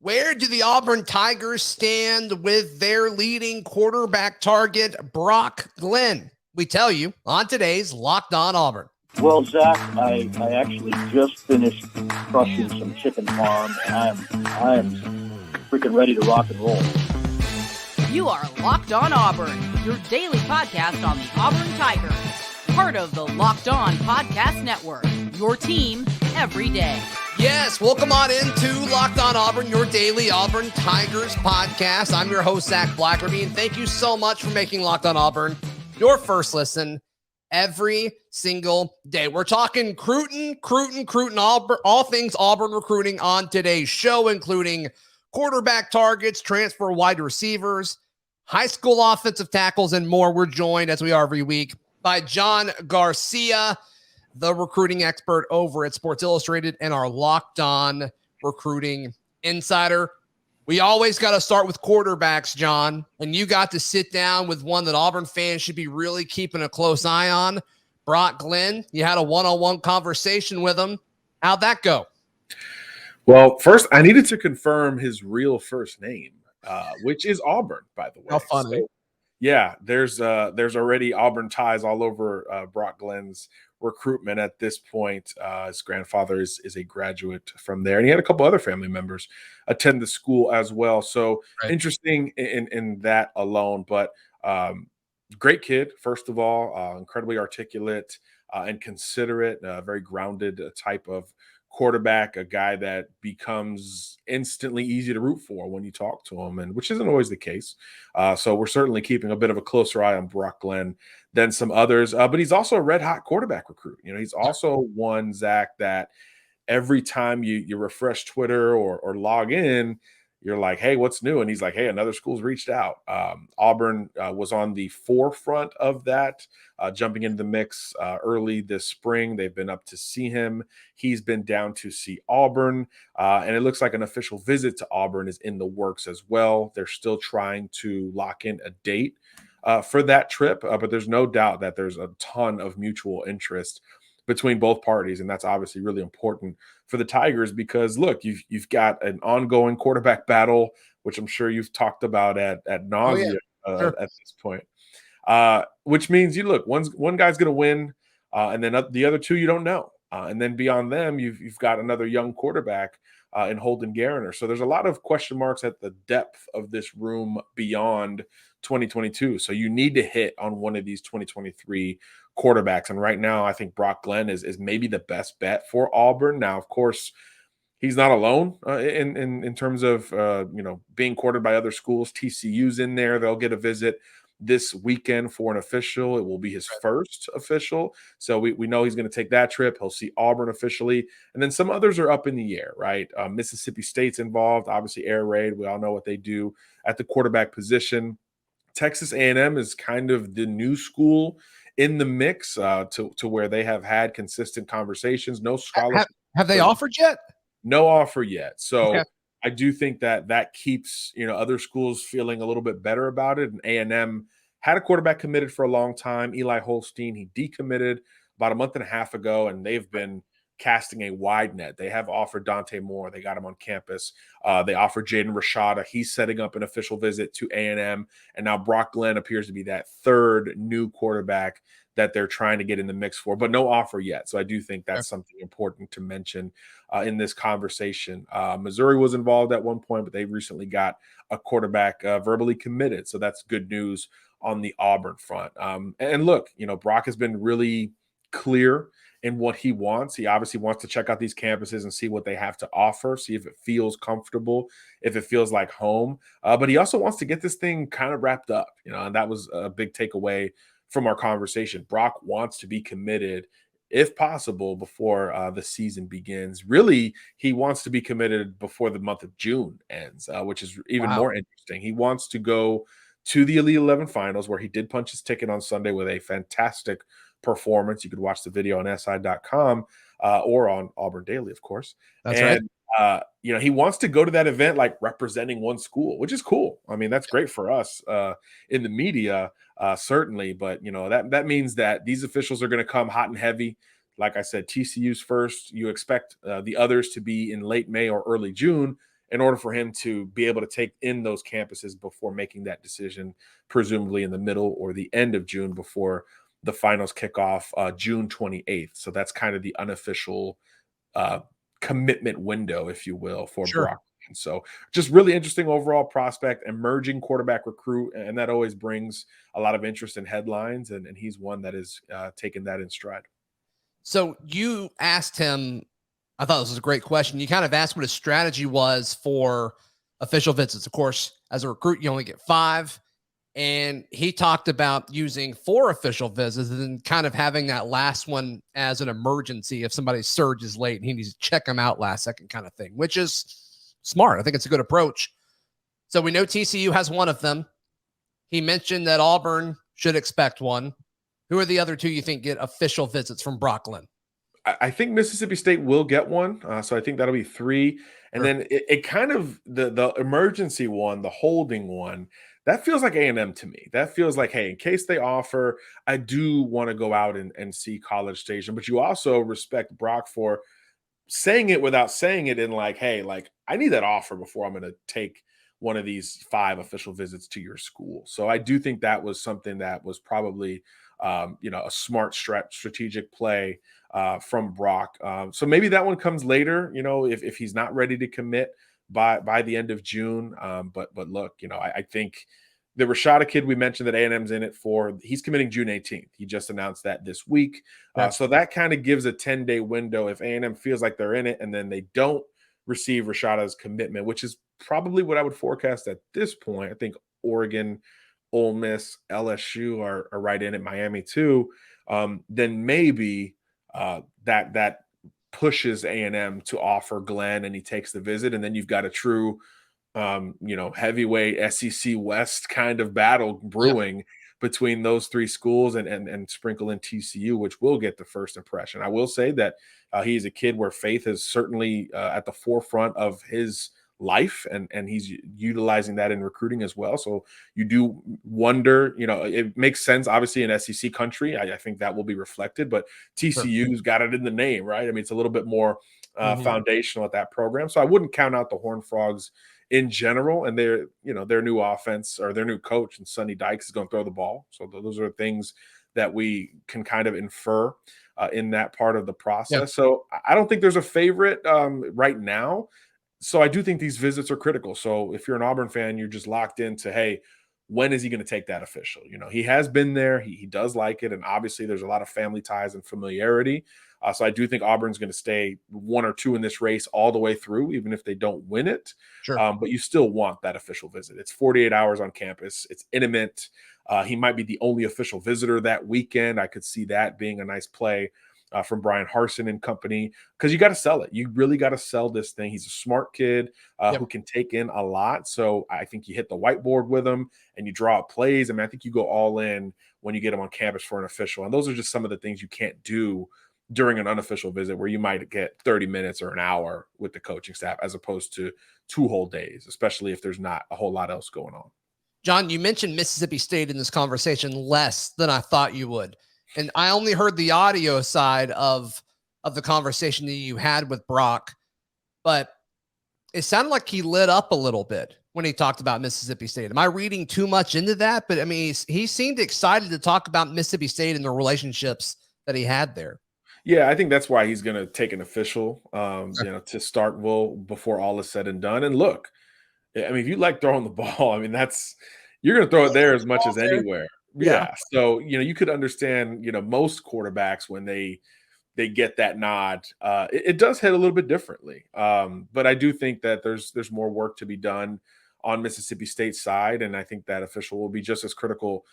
Where do the Auburn Tigers stand with their leading quarterback target, Brock Glenn? We tell you on today's Locked On Auburn. Well, Zach, I actually just finished crushing some chicken parm, and I am freaking ready to rock and roll. You are Locked On Auburn, your daily podcast on the Auburn Tigers. Part of the Locked On Podcast Network, your team every day. Yes, welcome on into Locked On Auburn, your daily Auburn Tigers podcast. I'm your host, Zac Blackerby, and thank you so much for making Locked On Auburn your first listen every single day. We're talking recruiting, Auburn, all things Auburn recruiting on today's show, including quarterback targets, transfer wide receivers, high school offensive tackles, and more. We're joined, as we are every week, by John Garcia, the recruiting expert over at Sports Illustrated and our Locked On Recruiting Insider. We always got to start with quarterbacks, John, and you got to sit down with one that Auburn fans should be really keeping a close eye on, Brock Glenn. You had a one-on-one conversation with him. How'd that go? Well, first, I needed to confirm his real first name, which is Auburn, by the way. How funny. So, yeah, there's already Auburn ties all over Brock Glenn's recruitment at this point. His grandfather is a graduate from there, and he had a couple other family members attend the school as well. So Interesting in that alone, but great kid, first of all, incredibly articulate and considerate, very grounded type of quarterback, a guy that becomes instantly easy to root for when you talk to him, and which isn't always the case. So we're certainly keeping a bit of a closer eye on Brock Glenn than some others, but he's also a red hot quarterback recruit. You know, he's also one, Zach, that every time you refresh Twitter or log in, you're like, hey, what's new? And he's like, hey, another school's reached out. Auburn was on the forefront of that, jumping into the mix early this spring. They've been up to see him. He's been down to see Auburn. And it looks like an official visit to Auburn is in the works as well. They're still trying to lock in a date for that trip. But there's no doubt that there's a ton of mutual interest between both parties, and that's obviously really important for the Tigers because, look, you've got an ongoing quarterback battle, which I'm sure you've talked about at nausea at this point, which means one guy's going to win, and then the other two you don't know, and then beyond them you've got another young quarterback in Holden Gariner. So there's a lot of question marks at the depth of this room beyond 2022. So you need to hit on one of these 2023 quarterbacks. And right now, I think Brock Glenn is maybe the best bet for Auburn. Now, of course, he's not alone in terms of being courted by other schools. TCU's in there. They'll get a visit this weekend for an official. It will be his first official. So we know he's going to take that trip. He'll see Auburn officially. And then some others are up in the air, right? Mississippi State's involved. Obviously, Air Raid. We all know what they do at the quarterback position. Texas A&M is kind of the new school in the mix to where they have had consistent conversations. No scholarship. Have they offered yet? No offer yet. So okay. I do think that keeps other schools feeling a little bit better about it. And A&M had a quarterback committed for a long time, Eli Holstein. He decommitted about a month and a half ago, and they've been casting a wide net. They have offered Dante Moore. They got him on campus. They offered Jaden Rashada. He's setting up an official visit to A&M. And now Brock Glenn appears to be that third new quarterback that they're trying to get in the mix for, but no offer yet. So I do think that's something important to mention in this conversation. Missouri was involved at one point, but they recently got a quarterback verbally committed. So that's good news on the Auburn front. And look, Brock has been really clear in what he wants. He obviously wants to check out these campuses and see what they have to offer, see if it feels comfortable, if it feels like home. But he also wants to get this thing kind of wrapped up, and that was a big takeaway from our conversation. Brock wants to be committed, if possible, before the season begins. Really, he wants to be committed before the month of June ends, which is even more interesting. He wants to go to the Elite 11 finals, where he did punch his ticket on Sunday with a fantastic performance. You could watch the video on si.com or on Auburn Daily, of course. That's right. He wants to go to that event like representing one school, which is cool. I mean, that's great for us in the media, certainly. But, that means that these officials are going to come hot and heavy. Like I said, TCU's first. You expect the others to be in late May or early June. in order for him to be able to take in those campuses before making that decision, presumably in the middle or the end of June before the finals kick off June 28th. So that's kind of the unofficial commitment window, if you will, for Sure. Brock. And so just really interesting overall prospect, emerging quarterback recruit, and that always brings a lot of interest in headlines, and he's one that is taking that in stride. So you asked him, I thought this was a great question. You kind of asked what his strategy was for official visits. Of course, as a recruit, you only get 5. And he talked about using 4 official visits and then kind of having that last one as an emergency if somebody's surge is late and he needs to check them out last second kind of thing, which is smart. I think it's a good approach. So we know TCU has one of them. He mentioned that Auburn should expect one. Who are the other 2 you think get official visits from Brock Glenn? I think Mississippi State will get one. So I think that'll be 3. And then it kind of, the emergency one, the holding one, that feels like A&M to me. That feels like, hey, in case they offer, I do want to go out and see College Station. But you also respect Brock for saying it without saying it in like, hey, like, I need that offer before I'm going to take one of these 5 official visits to your school. So I do think that was something that was probably, a smart strategic play from Brock. So maybe that one comes later, if he's not ready to commit by the end of June. But look, I think the Rashada kid we mentioned that A&M's in it for, he's committing June 18th. He just announced that this week. So that kind of gives a 10-day window if A&M feels like they're in it and then they don't receive Rashada's commitment, which is probably what I would forecast at this point. I think Oregon, Ole Miss, LSU are right in it, Miami too. Then maybe that pushes A&M to offer Glenn and he takes the visit. And then you've got a true, heavyweight SEC West kind of battle brewing between those 3 schools and sprinkle in TCU, which will get the first impression. I will say that he's a kid where faith is certainly at the forefront of his life, and he's utilizing that in recruiting as well. So you do wonder, it makes sense, obviously, in SEC country. I think that will be reflected, but TCU's got it in the name, right? I mean, it's a little bit more foundational at that program. So I wouldn't count out the Horned Frogs in general, and their new offense or their new coach and Sonny Dykes is going to throw the ball. So those are things that we can kind of infer in that part of the process. Yep. So I don't think there's a favorite right now. So I do think these visits are critical. So if you're an Auburn fan, you're just locked into, hey, when is he going to take that official? He has been there. He does like it. And obviously there's a lot of family ties and familiarity. So I do think Auburn's going to stay 1 or 2 in this race all the way through, even if they don't win it. Sure. But you still want that official visit. It's 48 hours on campus. It's intimate. He might be the only official visitor that weekend. I could see that being a nice play from Bryan Harsin and company, because you got to sell it. You really got to sell this thing. He's a smart kid who can take in a lot. So I think you hit the whiteboard with him and you draw up plays. I mean, I think you go all in when you get him on campus for an official. And those are just some of the things you can't do during an unofficial visit, where you might get 30 minutes or an hour with the coaching staff as opposed to 2 whole days, especially if there's not a whole lot else going on. John, you mentioned Mississippi State in this conversation less than I thought you would. And I only heard the audio side of the conversation that you had with Brock, but it sounded like he lit up a little bit when he talked about Mississippi State. Am I reading too much into that? But I mean, he seemed excited to talk about Mississippi State and the relationships that he had there. Yeah, I think that's why he's going to take an official, to Starkville before all is said and done. And look, I mean, if you like throwing the ball, I mean, you're going to throw it there as much as anywhere. Yeah. So, you could understand, most quarterbacks when they get that nod, it does hit a little bit differently. But I do think that there's more work to be done on Mississippi State's side. And I think that official will be just as critical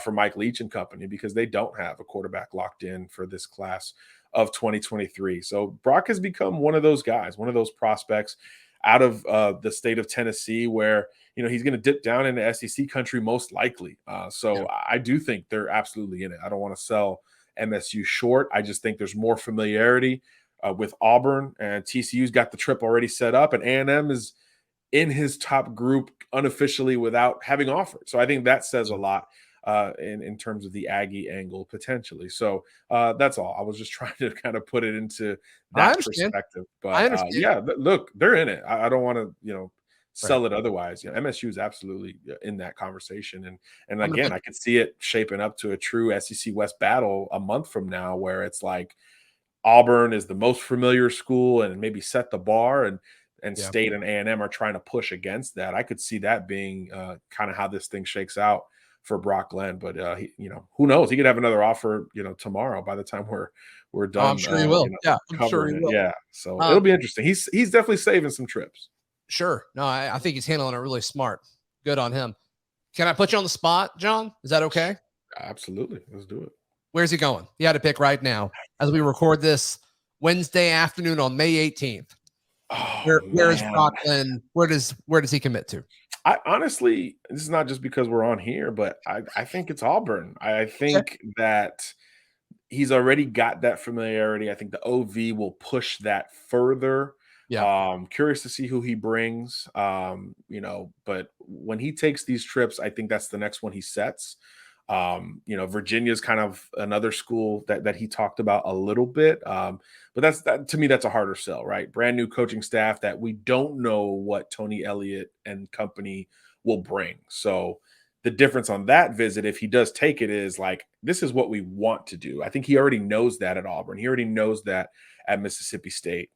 for Mike Leach and company, because they don't have a quarterback locked in for this class of 2023. So Brock has become one of those guys, one of those prospects out of the state of Tennessee, where he's going to dip down into SEC country most likely. I do think they're absolutely in it. I don't want to sell MSU short. I just think there's more familiarity with Auburn, and TCU's got the trip already set up, and A&M is in his top group unofficially without having offered. So I think that says a lot in terms of the Aggie angle potentially. So that's all. I was just trying to kind of put it into I that understand. perspective. I But understand. yeah, look, they're in it. I don't want to, Right. sell it otherwise. MSU is absolutely in that conversation. And I'm gonna again, put I could see it shaping up to a true SEC West battle a month from now, where it's like Auburn is the most familiar school and maybe set the bar, and yeah. State and A&M are trying to push against that. I could see that being kind of how this thing shakes out for Brock Glenn. But who knows? He could have another offer, tomorrow by the time we're Oh, I'm done, sure he will. Yeah, I'm sure he covering it. will. Yeah, so it'll Um, be interesting. He's definitely saving some trips. sure. No, I think he's handling it really smart. Good on him. Can I put you on the spot, John? Is that okay? Absolutely, let's do it. Where's he going? You had to pick right now as we record this Wednesday afternoon on May 18th. Oh Where is man, Brock Glenn? Where does he commit to? I honestly, this is not just because we're on here, but I think it's Auburn. I Okay. think that he's already got that familiarity. I think the OV will push that further. Yeah. Curious to see who he brings. But when he takes these trips, I think that's the next one he sets. Virginia's kind of another school that he talked about a little bit. But that to me, that's a harder sell, right? Brand new coaching staff that we don't know what Tony Elliott and company will bring. So the difference on that visit, if he does take it, is like, this is what we want to do. I think he already knows that at Auburn. He already knows that at Mississippi State.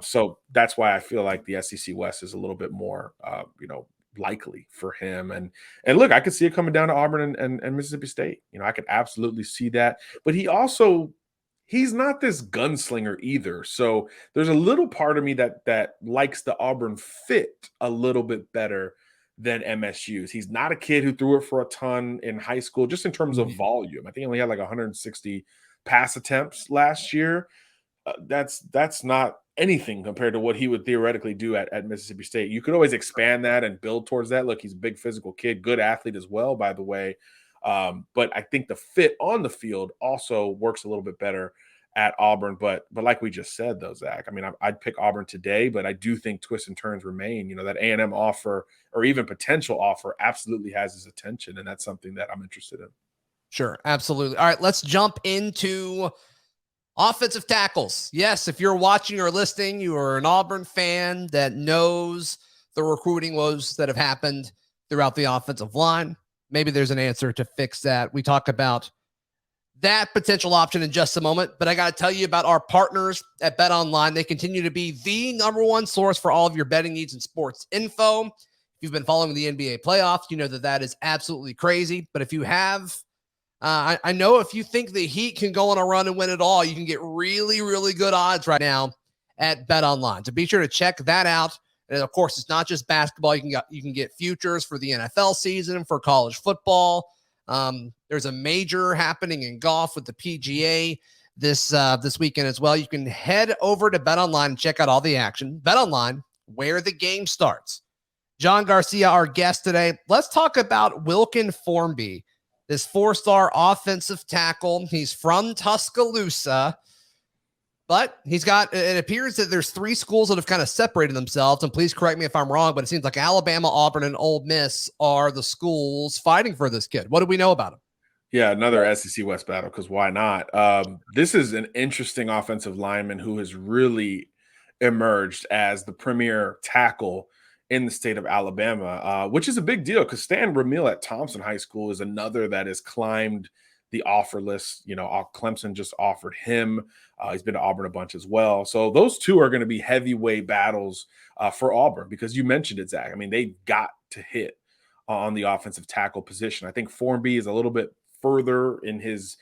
So that's why I feel like the SEC West is a little bit more, likely for him. And look, I could see it coming down to Auburn and Mississippi State. I could absolutely see that. But he's not this gunslinger either. So there's a little part of me that likes the Auburn fit a little bit better than MSU's. He's not a kid who threw it for a ton in high school, just in terms of volume. I think he only had like 160 pass attempts last year. That's not anything compared to what he would theoretically do at Mississippi State. You could always expand that and build towards that. Look, he's a big physical kid, good athlete as well, by the way. But I think the fit on the field also works a little bit better at Auburn. But like we just said, though, Zach, I mean, I'd pick Auburn today, but I do think twists and turns remain. That A&M offer or even potential offer absolutely has his attention, and that's something that I'm interested in. Sure, absolutely. All right, let's jump into offensive tackles. Yes, if you're watching or listening, you are an Auburn fan that knows the recruiting woes that have happened throughout the offensive line. Maybe there's an answer to fix that. We talk about that potential option in just a moment, but I got to tell you about our partners at BetOnline. They continue to be the number one source for all of your betting needs and sports info. If you've been following the NBA playoffs, you know that is absolutely crazy. But if you have, I know if you think the Heat can go on a run and win it all, you can get really, really good odds right now at BetOnline. So be sure to check that out. And of course, it's not just basketball. You can get futures for the NFL season, for college football. There's a major happening in golf with the PGA this weekend as well. You can head over to BetOnline and check out all the action. BetOnline, where the game starts. John Garcia, our guest today. Let's talk about Wilkin Formby, this 4-star offensive tackle. He's from Tuscaloosa, but it appears that there's 3 schools that have kind of separated themselves. And please correct me if I'm wrong, but it seems like Alabama, Auburn, and Ole Miss are the schools fighting for this kid. What do we know about him? Yeah, another SEC West battle, because why not? This is an interesting offensive lineman who has really emerged as the premier tackle in the state of Alabama, which is a big deal because Stan Ramil at Thompson High School is another that has climbed the offer list. Clemson just offered him. He's been to Auburn a bunch as well. So those two are going to be heavyweight battles for Auburn, because you mentioned it, Zach. I mean, they've got to hit on the offensive tackle position. I think Formby is a little bit further in his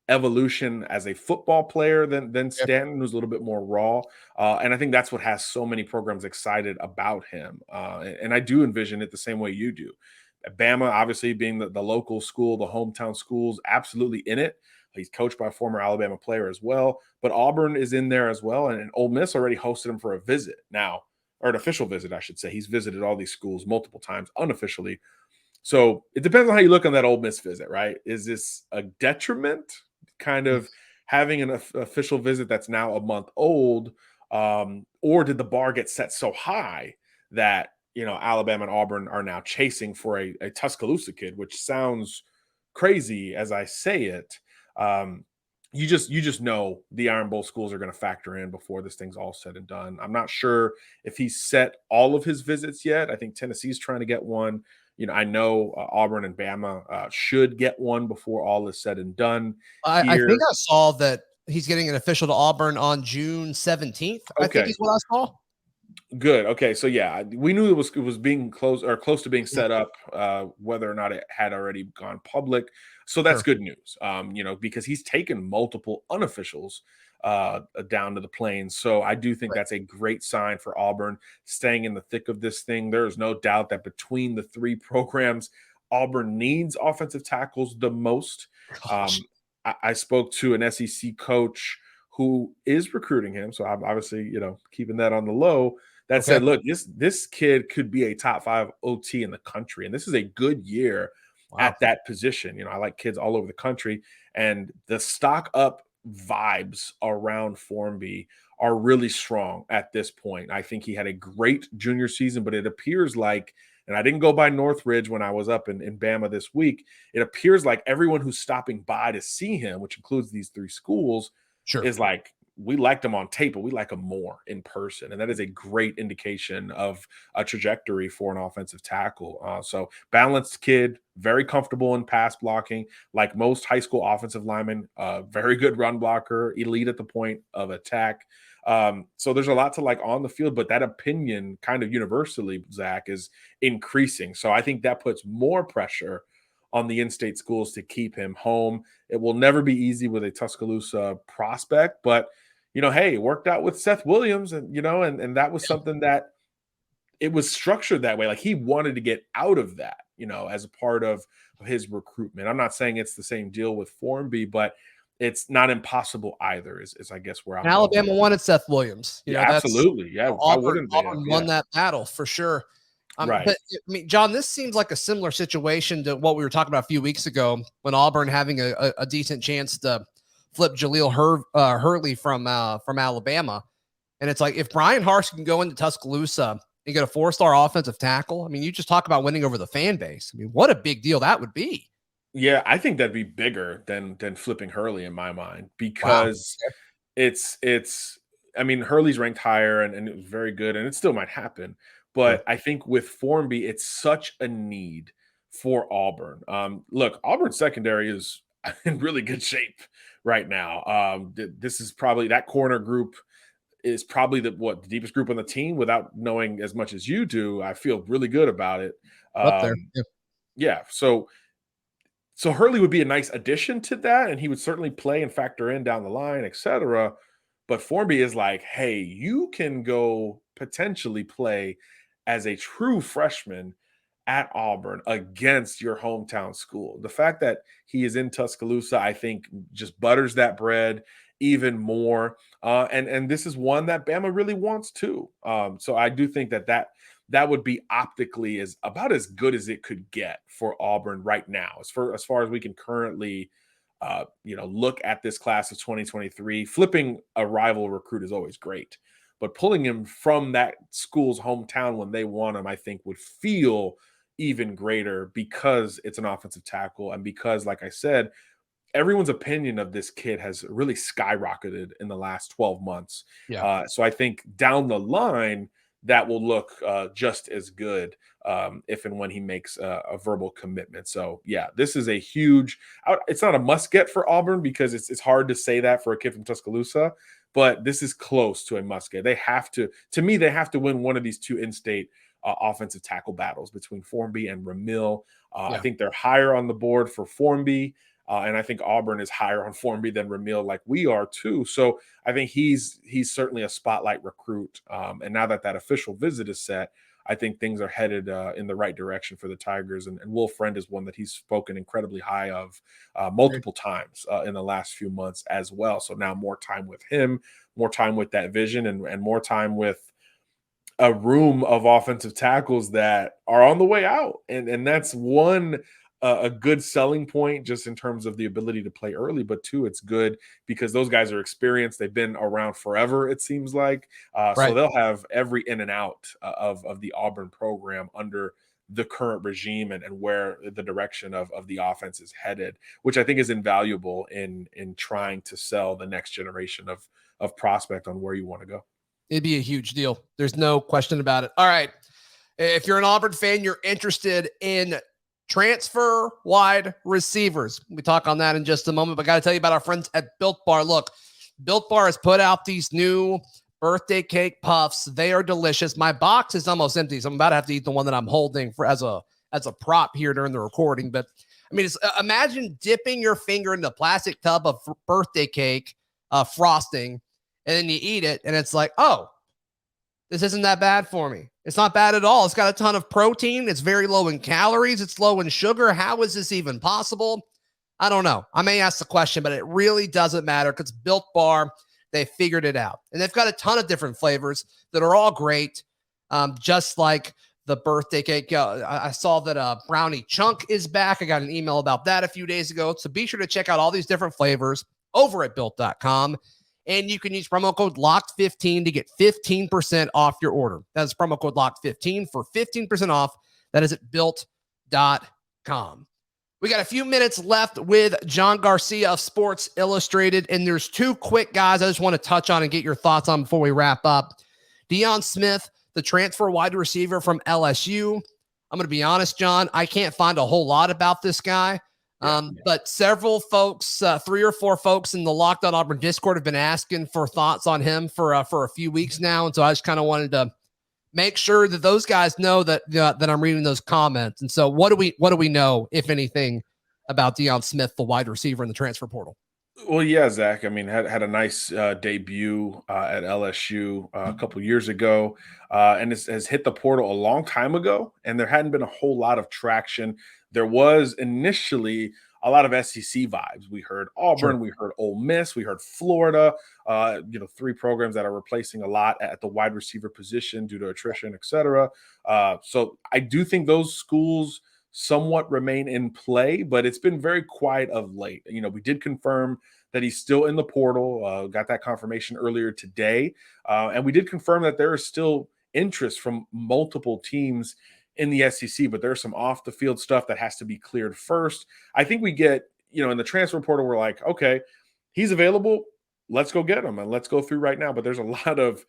evolution as a football player than Stanton, who's a little bit more raw. And I think that's what has so many programs excited about him. And I do envision it the same way you do. Bama, obviously being the local school, the hometown schools, absolutely in it. He's coached by a former Alabama player as well. But Auburn is in there as well. And Ole Miss already hosted him for a visit now, or an official visit, I should say. He's visited all these schools multiple times unofficially. So it depends on how you look on that Ole Miss visit, right? Is this a detriment, kind of having an official visit that's now a month old? Or did the bar get set so high that, Alabama and Auburn are now chasing for a Tuscaloosa kid, which sounds crazy as I say it. You just know the Iron Bowl schools are going to factor in before this thing's all said and done. I'm not sure if he's set all of his visits yet. I think Tennessee's trying to get one. I know Auburn and Bama should get one before all is said and done. I think I saw that he's getting an official to Auburn on June 17th. Okay. I think is what I saw. Good. Okay. So yeah, we knew it was being close or close to being set up, whether or not it had already gone public. So that's good news. Because he's taken multiple unofficials down to the plains. So I do think that's a great sign for Auburn staying in the thick of this thing. There is no doubt that between the three programs, Auburn needs offensive tackles the most. I spoke to an SEC coach who is recruiting him. So I'm obviously, keeping that on the low. That said, look, this kid could be a top 5 OT in the country. And this is a good year at that position. I like kids all over the country. And the stock up vibes around Formby are really strong at this point. I think he had a great junior season, but it appears like, and I didn't go by Northridge when I was up in Bama this week, it appears like everyone who's stopping by to see him, which includes these 3 schools, is like, we liked him on tape, but we like him more in person. And that is a great indication of a trajectory for an offensive tackle. So balanced kid, very comfortable in pass blocking, like most high school offensive linemen, very good run blocker, elite at the point of attack. So there's a lot to like on the field, but that opinion kind of universally, Zach, is increasing. So I think that puts more pressure on the in-state schools to keep him home. It will never be easy with a Tuscaloosa prospect, but hey, it worked out with Seth Williams, and and that was something that it was structured that way. Like he wanted to get out of that, as a part of his recruitment. I'm not saying it's the same deal with Formby, but it's not impossible either. Is I guess where I'm Alabama wanted Seth Williams. Absolutely, yeah. Auburn won that battle for sure. Right. But John, this seems like a similar situation to what we were talking about a few weeks ago when Auburn having a decent chance to flip Jaleel Hurley from Alabama. And it's like, if Bryan Harsin can go into Tuscaloosa and get a 4-star offensive tackle, you just talk about winning over the fan base. What a big deal that would be. Yeah, I think that'd be bigger than flipping Hurley in my mind, because it's Hurley's ranked higher and it was very good, and it still might happen. But I think with Formby, it's such a need for Auburn. Look, Auburn's secondary is in really good shape right now. This is probably, that corner group is probably the deepest group on the team. Without knowing as much as you do, I feel really good about it. Up there. Yeah. So Hurley would be a nice addition to that, and he would certainly play and factor in down the line, etc. But Formby is like, hey, you can go potentially play as a true freshman at Auburn against your hometown school. The fact that he is in Tuscaloosa, I think, just butters that bread even more. And this is one that Bama really wants too. So I do think that would be optically about as good as it could get for Auburn right now, as far as we can currently look at this class of 2023. Flipping a rival recruit is always great, but pulling him from that school's hometown when they want him, I think, would feel even greater, because it's an offensive tackle, and because, like I said, everyone's opinion of this kid has really skyrocketed in the last 12 months. So I think down the line, that will look just as good if and when he makes a verbal commitment. So yeah, this is a huge, it's not a must get for Auburn, because it's hard to say that for a kid from Tuscaloosa, but this is close to a must get. They have to win one of these 2 in-state offensive tackle battles between Formby and Ramil. I think they're higher on the board for Formby. And I think Auburn is higher on Formby than Ramil, like we are too. So I think he's certainly a spotlight recruit. And now that official visit is set, I think things are headed in the right direction for the Tigers. And Will Friend is one that he's spoken incredibly high of multiple times in the last few months as well. So now more time with him, more time with that vision, and more time with a room of offensive tackles that are on the way out. And that's one a good selling point just in terms of the ability to play early, but two, it's good because those guys are experienced. They've been around forever, it seems like. So Right. they'll have every in and out of the Auburn program under the current regime and where the direction of the offense is headed, which I think is invaluable in trying to sell the next generation of prospect on where you want to go. It'd be a huge deal. There's no question about it. All right. If you're an Auburn fan, you're interested in transfer wide receivers. We talk on that in just a moment, but got to tell you about our friends at Built Bar. Look, Built Bar has put out these new birthday cake puffs. They are delicious. My box is almost empty, so I'm about to have to eat the one that I'm holding for as a prop here during the recording. But I mean, imagine dipping your finger in the plastic tub of birthday cake frosting, and then you eat it, and it's like, oh, this isn't that bad for me. It's not bad at all. It's got a ton of protein. It's very low in calories. It's low in sugar. How is this even possible? I don't know. I may ask the question, but it really doesn't matter because Built Bar, they figured it out. And they've got a ton of different flavors that are all great, just like the birthday cake. I saw that brownie chunk is back. I got an email about that a few days ago. So be sure to check out all these different flavors over at Built.com. And you can use promo code LOCKED15 to get 15% off your order. That's promo code LOCKED15 for 15% off. That is at Built.com. We got a few minutes left with John Garcia of Sports Illustrated, and there's two quick guys I just want to touch on and get your thoughts on before we wrap up. Deion Smith, the transfer wide receiver from LSU. I'm going to be honest, John, I can't find a whole lot about this guy. But several folks, 3 or 4 folks in the Locked On Auburn Discord have been asking for thoughts on him for a few weeks now. And so I just kind of wanted to make sure that those guys know that I'm reading those comments. And so what do we know, if anything, about Deion Smith, the wide receiver in the transfer portal? Well, yeah, Zach. I mean, had a nice debut at LSU a couple years ago, and has hit the portal a long time ago, and there hadn't been a whole lot of traction. There was initially a lot of SEC vibes. We heard Auburn, we heard Ole Miss, we heard Florida. 3 programs that are replacing a lot at the wide receiver position due to attrition, et cetera. So I do think those schools somewhat remain in play, but it's been very quiet of late. We did confirm that he's still in the portal, got that confirmation earlier today. And we did confirm that there is still interest from multiple teams in the SEC, but there's some off the field stuff that has to be cleared first. I think we get, in the transfer portal, we're like, okay, he's available. Let's go get him and let's go through right now. But there's a lot of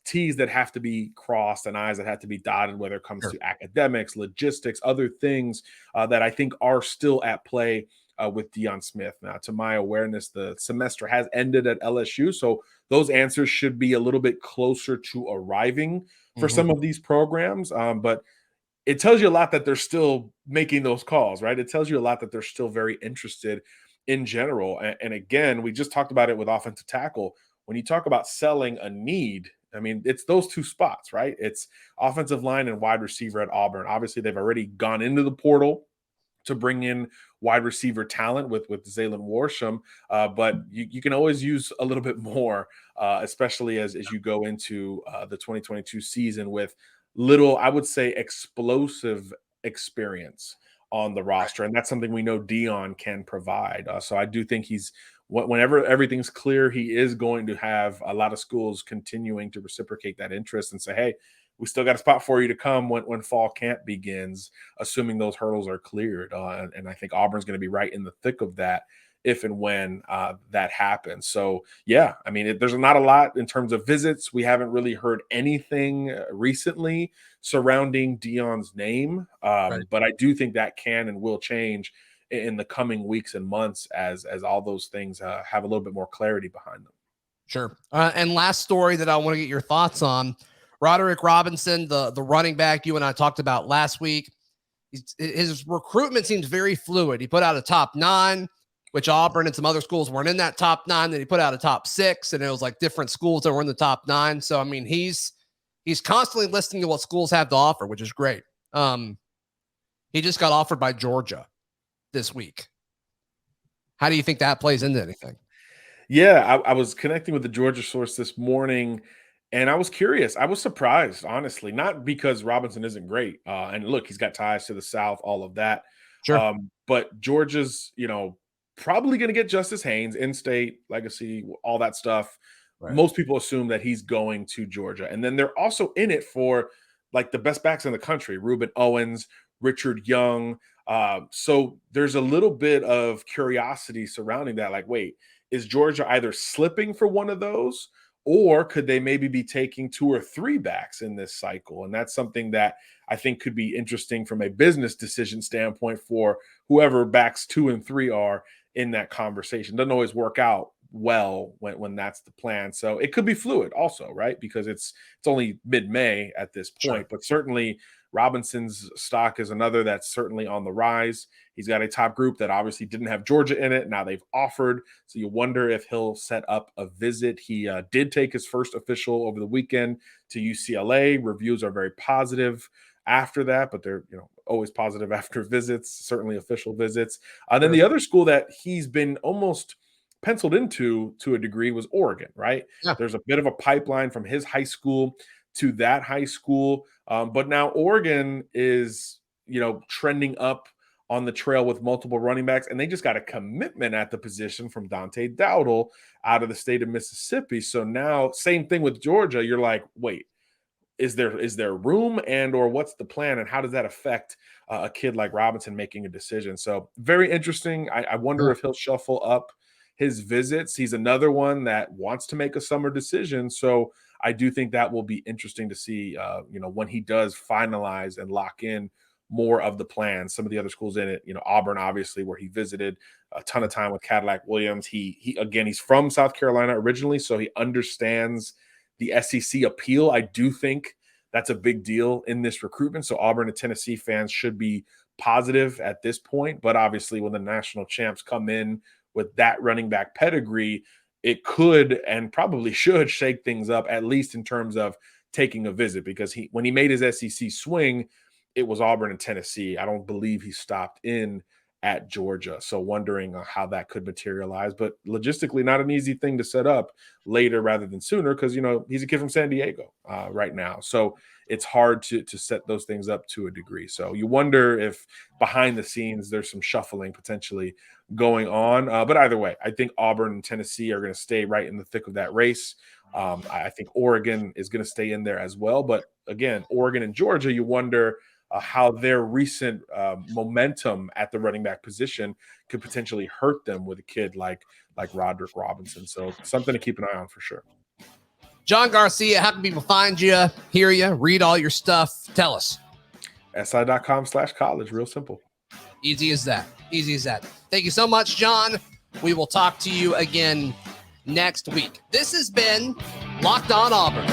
T's that have to be crossed and I's that have to be dotted, whether it comes to academics, logistics, other things that I think are still at play with Deion Smith. Now, to my awareness, the semester has ended at LSU, so those answers should be a little bit closer to arriving for some of these programs. But it tells you a lot that they're still making those calls, right? It tells you a lot that they're still very interested in general. And again, we just talked about it with offensive tackle. When you talk about selling a need, I mean, it's those 2 spots, right? It's offensive line and wide receiver at Auburn. Obviously, they've already gone into the portal to bring in wide receiver talent with Zaylen Worsham, but you can always use a little bit more, especially as you go into the 2022 season with little, I would say, explosive experience on the roster, and that's something we know Deion can provide. So I do think whenever everything's clear, he is going to have a lot of schools continuing to reciprocate that interest and say, hey, we still got a spot for you to come when fall camp begins, assuming those hurdles are cleared. And I think Auburn's going to be right in the thick of that if and when that happens. So, yeah, I mean, there's not a lot in terms of visits. We haven't really heard anything recently surrounding Deion's name, but I do think that can and will change in the coming weeks and months as all those things have a little bit more clarity behind them. Sure. And last story that I want to get your thoughts on, Roderick Robinson, the running back you and I talked about last week. His recruitment seems very fluid. He put out a top 9, which Auburn and some other schools weren't in that top 9. Then he put out a top 6, and it was like different schools that were in the top 9. So, I mean, he's constantly listening to what schools have to offer, which is great. He just got offered by Georgia this week. How do you think that plays into anything? Yeah, I was connecting with the Georgia source this morning, and I was curious. I was surprised, honestly, not because Robinson isn't great. And look, he's got ties to the South, all of that. Sure. But Georgia's, probably going to get Justice Haynes, in-state, legacy, all that stuff. Right. Most people assume that he's going to Georgia. And then they're also in it for like the best backs in the country, Reuben Owens, Richard Young. So there's a little bit of curiosity surrounding that. Like, wait, is Georgia either slipping for one of those, or could they maybe be taking 2 or 3 backs in this cycle? And that's something that I think could be interesting from a business decision standpoint for whoever backs 2 and 3 are in that conversation. Doesn't always work out well when that's the plan. So it could be fluid also, right? Because it's only mid-May at this point, Sure. But certainly Robinson's stock is another that's certainly on the rise. He's got a top group that obviously didn't have Georgia in it. Now they've offered. So you wonder if he'll set up a visit. He did take his first official over the weekend to UCLA. Reviews are very positive after that, but they're always positive after visits, certainly official visits. Then the other school that he's been almost penciled into to a degree was Oregon, right? Yeah. There's a bit of a pipeline from his high school to that high school. But now Oregon is, trending up on the trail with multiple running backs, and they just got a commitment at the position from Dante Dowdle out of the state of Mississippi. So now, same thing with Georgia. You're like, wait, is there room, and or what's the plan, and how does that affect a kid like Robinson making a decision? So very interesting. I wonder if he'll shuffle up his visits. He's another one that wants to make a summer decision. So I do think that will be interesting to see, when he does finalize and lock in more of the plans. Some of the other schools in it, Auburn, obviously, where he visited a ton of time with Cadillac Williams. He's from South Carolina originally, so he understands the SEC appeal. I do think that's a big deal in this recruitment. So Auburn and Tennessee fans should be positive at this point. But obviously, when the national champs come in with that running back pedigree, it could and probably should shake things up, at least in terms of taking a visit, because when he made his SEC swing, it was Auburn and Tennessee. I don't believe he stopped in at Georgia. So wondering how that could materialize, but logistically not an easy thing to set up later rather than sooner, because, he's a kid from San Diego right now. So it's hard to set those things up to a degree. So you wonder if behind the scenes there's some shuffling potentially going on. But either way, I think Auburn and Tennessee are going to stay right in the thick of that race. I think Oregon is going to stay in there as well. But again, Oregon and Georgia, you wonder how their recent momentum at the running back position could potentially hurt them with a kid like Roderick Robinson. So something to keep an eye on for sure. John Garcia, how can people find you, hear you, read all your stuff? Tell us. si.com/college. Real simple. Easy as that. Easy as that. Thank you so much, John. We will talk to you again next week. This has been Locked On Auburn.